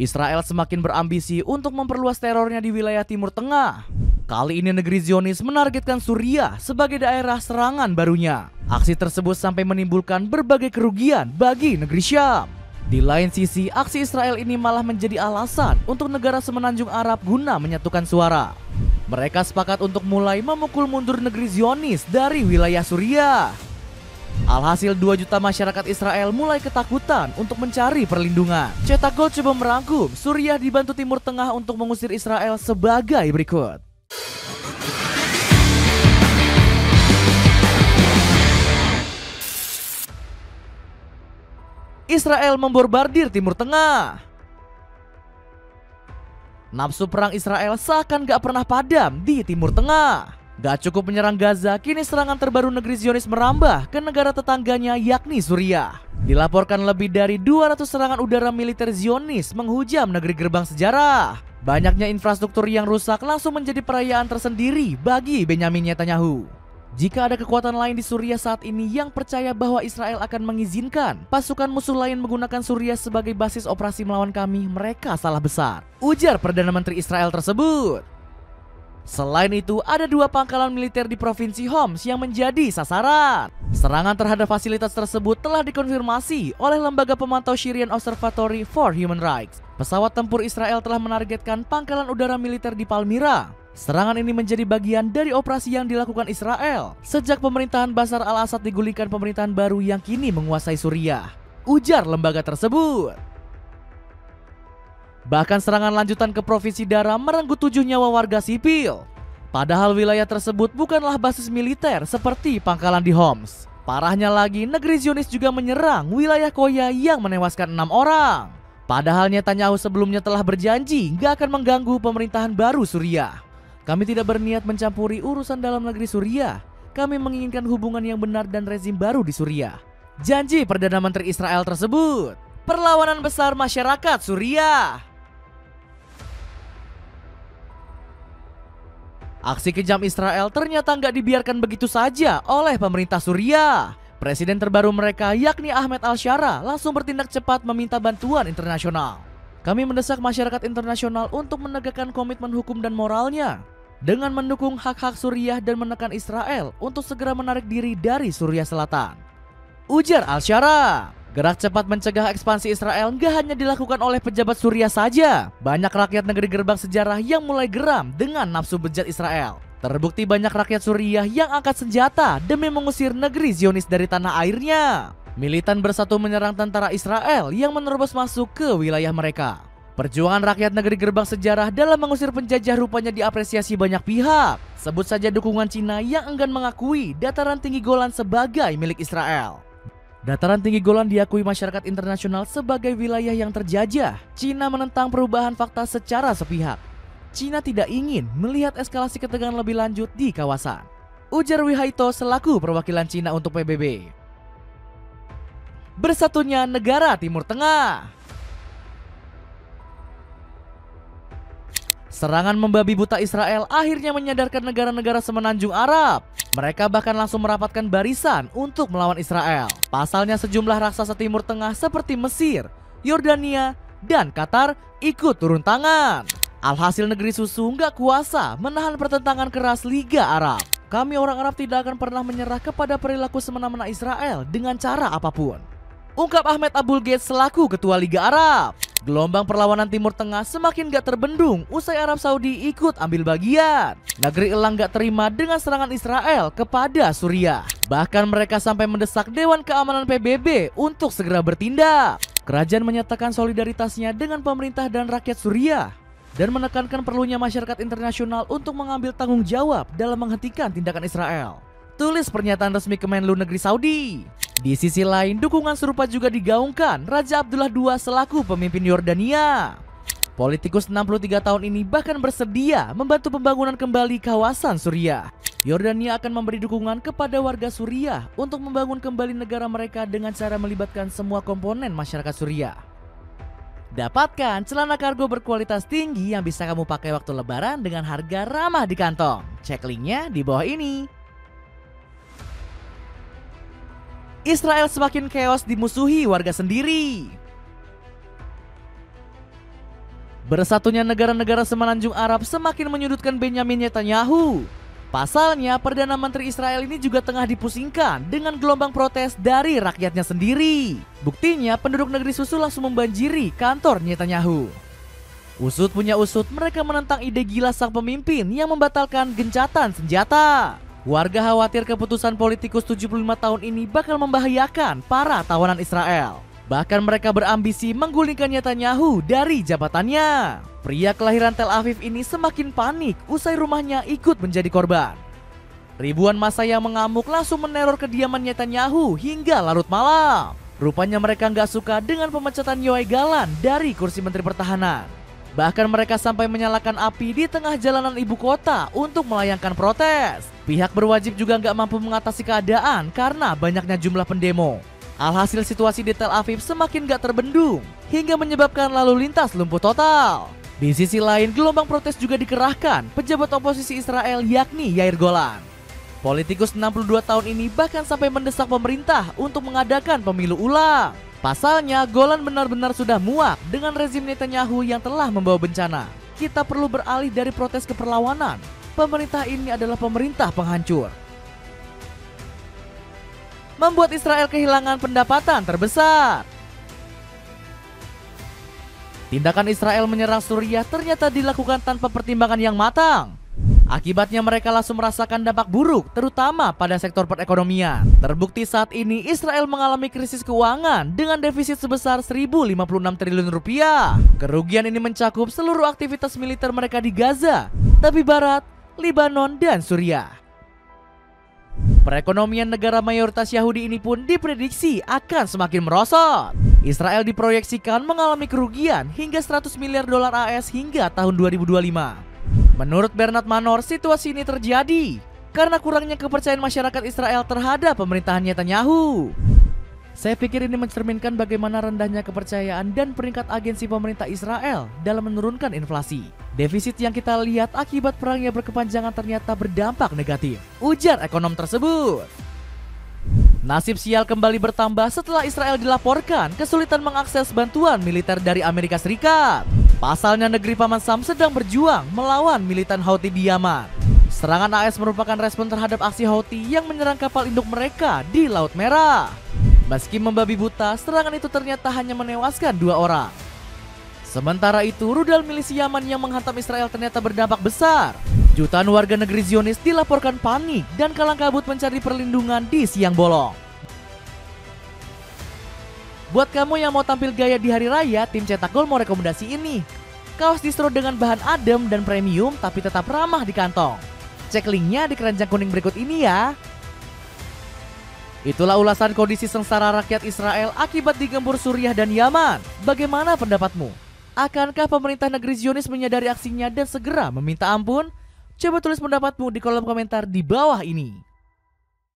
Israel semakin berambisi untuk memperluas terornya di wilayah Timur Tengah. Kali ini negeri Zionis menargetkan Suriah sebagai daerah serangan barunya. Aksi tersebut sampai menimbulkan berbagai kerugian bagi negeri Syam. Di lain sisi, aksi Israel ini malah menjadi alasan untuk negara semenanjung Arab guna menyatukan suara. Mereka sepakat untuk mulai memukul mundur negeri Zionis dari wilayah Suriah. Alhasil 2 juta masyarakat Israel mulai ketakutan untuk mencari perlindungan. Cetak Gol coba merangkum, Suriah dibantu Timur Tengah untuk mengusir Israel sebagai berikut. Israel membombardir Timur Tengah. Nafsu perang Israel seakan gak pernah padam di Timur Tengah. Gak cukup menyerang Gaza, kini serangan terbaru negeri Zionis merambah ke negara tetangganya yakni Suriah. Dilaporkan lebih dari 200 serangan udara militer Zionis menghujam negeri gerbang sejarah. Banyaknya infrastruktur yang rusak langsung menjadi perayaan tersendiri bagi Benyamin Netanyahu. Jika ada kekuatan lain di Suriah saat ini yang percaya bahwa Israel akan mengizinkan pasukan musuh lain menggunakan Suriah sebagai basis operasi melawan kami, mereka salah besar, ujar Perdana Menteri Israel tersebut. Selain itu, ada 2 pangkalan militer di Provinsi Homs yang menjadi sasaran. Serangan terhadap fasilitas tersebut telah dikonfirmasi oleh Lembaga Pemantau Syrian Observatory for Human Rights. Pesawat tempur Israel telah menargetkan pangkalan udara militer di Palmyra. Serangan ini menjadi bagian dari operasi yang dilakukan Israel sejak pemerintahan Bashar al-Assad digulingkan pemerintahan baru yang kini menguasai Suriah, ujar lembaga tersebut. Bahkan serangan lanjutan ke Provinsi Dara merenggut 7 nyawa warga sipil. Padahal wilayah tersebut bukanlah basis militer seperti pangkalan di Homs. Parahnya lagi, negeri Zionis juga menyerang wilayah Koya yang menewaskan 6 orang. Padahal Netanyahu sebelumnya telah berjanji gak akan mengganggu pemerintahan baru Suriah. Kami tidak berniat mencampuri urusan dalam negeri Suriah. Kami menginginkan hubungan yang benar dan rezim baru di Suriah, janji Perdana Menteri Israel tersebut. Perlawanan besar masyarakat Suriah. Aksi kejam Israel ternyata nggak dibiarkan begitu saja oleh pemerintah Suriah. Presiden terbaru mereka yakni Ahmed al-Shara langsung bertindak cepat meminta bantuan internasional. Kami mendesak masyarakat internasional untuk menegakkan komitmen hukum dan moralnya dengan mendukung hak-hak Suriah dan menekan Israel untuk segera menarik diri dari Suriah Selatan, ujar al-Shara. Gerak cepat mencegah ekspansi Israel gak hanya dilakukan oleh pejabat Suriah saja. Banyak rakyat negeri gerbang sejarah yang mulai geram dengan nafsu bejat Israel. Terbukti banyak rakyat Suriah yang angkat senjata demi mengusir negeri Zionis dari tanah airnya. Militan bersatu menyerang tentara Israel yang menerobos masuk ke wilayah mereka. Perjuangan rakyat negeri gerbang sejarah dalam mengusir penjajah rupanya diapresiasi banyak pihak. Sebut saja dukungan Cina yang enggan mengakui dataran tinggi Golan sebagai milik Israel. Dataran tinggi Golan diakui masyarakat internasional sebagai wilayah yang terjajah. Cina menentang perubahan fakta secara sepihak. Cina tidak ingin melihat eskalasi ketegangan lebih lanjut di kawasan, ujar Wihaito selaku perwakilan Cina untuk PBB. Bersatunya negara Timur Tengah. Serangan membabi buta Israel akhirnya menyadarkan negara-negara semenanjung Arab. Mereka bahkan langsung merapatkan barisan untuk melawan Israel. Pasalnya sejumlah raksasa Timur Tengah seperti Mesir, Yordania, dan Qatar ikut turun tangan. Alhasil negeri susu nggak kuasa menahan pertentangan keras Liga Arab. Kami orang Arab tidak akan pernah menyerah kepada perilaku semena-mena Israel dengan cara apapun, ungkap Ahmed Abul-Gheit selaku Ketua Liga Arab. Gelombang perlawanan Timur Tengah semakin gak terbendung usai Arab Saudi ikut ambil bagian. Negeri elang gak terima dengan serangan Israel kepada Suriah. Bahkan mereka sampai mendesak Dewan Keamanan PBB untuk segera bertindak. Kerajaan menyatakan solidaritasnya dengan pemerintah dan rakyat Suriah dan menekankan perlunya masyarakat internasional untuk mengambil tanggung jawab dalam menghentikan tindakan Israel, tulis pernyataan resmi Kemenlu Negeri Saudi. Di sisi lain, dukungan serupa juga digaungkan Raja Abdullah II selaku pemimpin Yordania. Politikus 63 tahun ini bahkan bersedia membantu pembangunan kembali kawasan Suriah. Yordania akan memberi dukungan kepada warga Suriah untuk membangun kembali negara mereka dengan cara melibatkan semua komponen masyarakat Suriah. Dapatkan celana kargo berkualitas tinggi yang bisa kamu pakai waktu lebaran dengan harga ramah di kantong. Cek linknya di bawah ini. Israel semakin keos dimusuhi warga sendiri. Bersatunya negara-negara semenanjung Arab semakin menyudutkan Benyamin Netanyahu. Pasalnya, Perdana Menteri Israel ini juga tengah dipusingkan dengan gelombang protes dari rakyatnya sendiri. Buktinya, penduduk negeri susu langsung membanjiri kantor Netanyahu. Usut punya usut, mereka menentang ide gila sang pemimpin yang membatalkan gencatan senjata. Warga khawatir keputusan politikus 75 tahun ini bakal membahayakan para tawanan Israel. Bahkan mereka berambisi menggulingkan Netanyahu dari jabatannya. Pria kelahiran Tel Aviv ini semakin panik usai rumahnya ikut menjadi korban. Ribuan massa yang mengamuk langsung meneror kediaman Netanyahu hingga larut malam. Rupanya mereka nggak suka dengan pemecatan Yoav Gallant dari kursi Menteri Pertahanan. Bahkan mereka sampai menyalakan api di tengah jalanan ibu kota untuk melayangkan protes. Pihak berwajib juga nggak mampu mengatasi keadaan karena banyaknya jumlah pendemo. Alhasil situasi di Tel Aviv semakin gak terbendung hingga menyebabkan lalu lintas lumpuh total. Di sisi lain, gelombang protes juga dikerahkan pejabat oposisi Israel yakni Yair Golan. Politikus 62 tahun ini bahkan sampai mendesak pemerintah untuk mengadakan pemilu ulang. Pasalnya, Golan benar-benar sudah muak dengan rezim Netanyahu yang telah membawa bencana. Kita perlu beralih dari protes ke perlawanan. Pemerintah ini adalah pemerintah penghancur. Membuat Israel kehilangan pendapatan terbesar. Tindakan Israel menyerang Suriah ternyata dilakukan tanpa pertimbangan yang matang. Akibatnya mereka langsung merasakan dampak buruk, terutama pada sektor perekonomian. Terbukti saat ini Israel mengalami krisis keuangan dengan defisit sebesar 1.056 triliun rupiah. Kerugian ini mencakup seluruh aktivitas militer mereka di Gaza, tepi barat, Libanon, dan Suriah. Perekonomian negara mayoritas Yahudi ini pun diprediksi akan semakin merosot. Israel diproyeksikan mengalami kerugian hingga 100 miliar dolar AS hingga tahun 2025. Menurut Bernard Manor, situasi ini terjadi karena kurangnya kepercayaan masyarakat Israel terhadap pemerintahan Netanyahu. Saya pikir ini mencerminkan bagaimana rendahnya kepercayaan dan peringkat agensi pemerintah Israel dalam menurunkan inflasi. Defisit yang kita lihat akibat perang yang berkepanjangan ternyata berdampak negatif, ujar ekonom tersebut. Nasib sial kembali bertambah setelah Israel dilaporkan kesulitan mengakses bantuan militer dari Amerika Serikat. Pasalnya negeri Paman Sam sedang berjuang melawan militan Houthi di Yaman. Serangan AS merupakan respon terhadap aksi Houthi yang menyerang kapal induk mereka di Laut Merah. Meski membabi buta, serangan itu ternyata hanya menewaskan 2 orang. Sementara itu, rudal milisi Yaman yang menghantam Israel ternyata berdampak besar. Jutaan warga negeri Zionis dilaporkan panik dan kalang kabut mencari perlindungan di siang bolong. Buat kamu yang mau tampil gaya di hari raya, tim Cetak Gol mau rekomendasi ini. Kaos distro dengan bahan adem dan premium tapi tetap ramah di kantong. Cek linknya di keranjang kuning berikut ini ya. Itulah ulasan kondisi sengsara rakyat Israel akibat digempur Suriah dan Yaman. Bagaimana pendapatmu? Akankah pemerintah negeri Zionis menyadari aksinya dan segera meminta ampun? Coba tulis pendapatmu di kolom komentar di bawah ini.